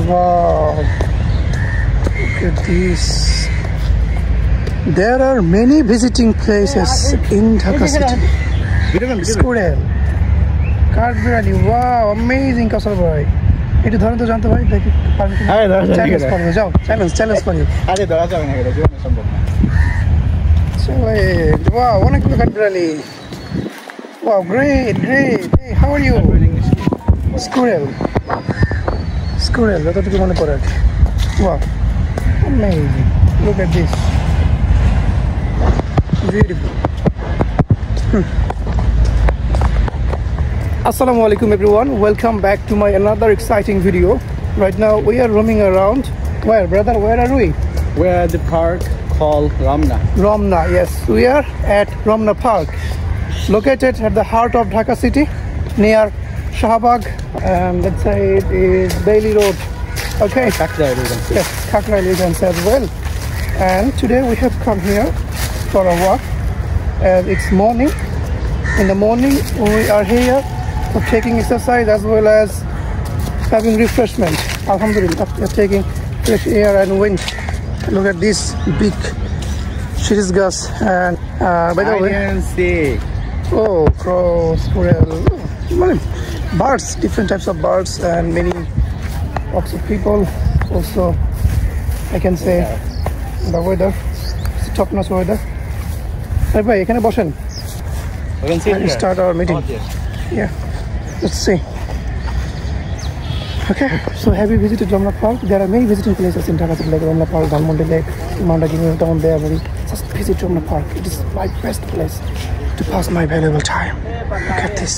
Wow, look at this. There are many visiting places in Dhaka city. Squirrel, Kathbirali, wow, amazing Kausar bhai. Etu dharan to jante bhai, dekhi challenge korbo, jao, challenge kori. আরে ধরা যাবে না, এটা জীবনে সম্ভব না। Challenge, wow, onek Kathbirali. Wow, great. Hey, how are you? Squirrel, যতটুকু মনে পড়ে। Wow, amazing. Look at this. Beautiful. Assalamu alaikum everyone. Welcome back to my another exciting video. Right now we are roaming around. Where, brother? Where are we? We're at the park called Ramna. Ramna, yes. We are at Ramna Park, located at the heart of Dhaka city, near Shahbag, and let's say it is Bailey Road. Okay. Yes, Kakra Elegance as well. And today we have come here for a walk. It's morning. In the morning we are here for taking exercise as well as having refreshment. Alhamdulillah, we are taking fresh air and wind. Look at this big shiris gas, and by the way, oh, crow, squirrel, birds, different types of birds, and many lots of people. Also, I can say the weather, it's top-notch weather. Hey, bhai, ekhane boshen. We can see and start our meeting. Yeah, let's see. Okay, so have you visited Ramna Park? There are many visiting places in Dhaka city like Ramna Park, Dhalmonte Lake, Mount Agnew down there. Just visit Ramna Park. It is my best place to pass my valuable time. Look at this.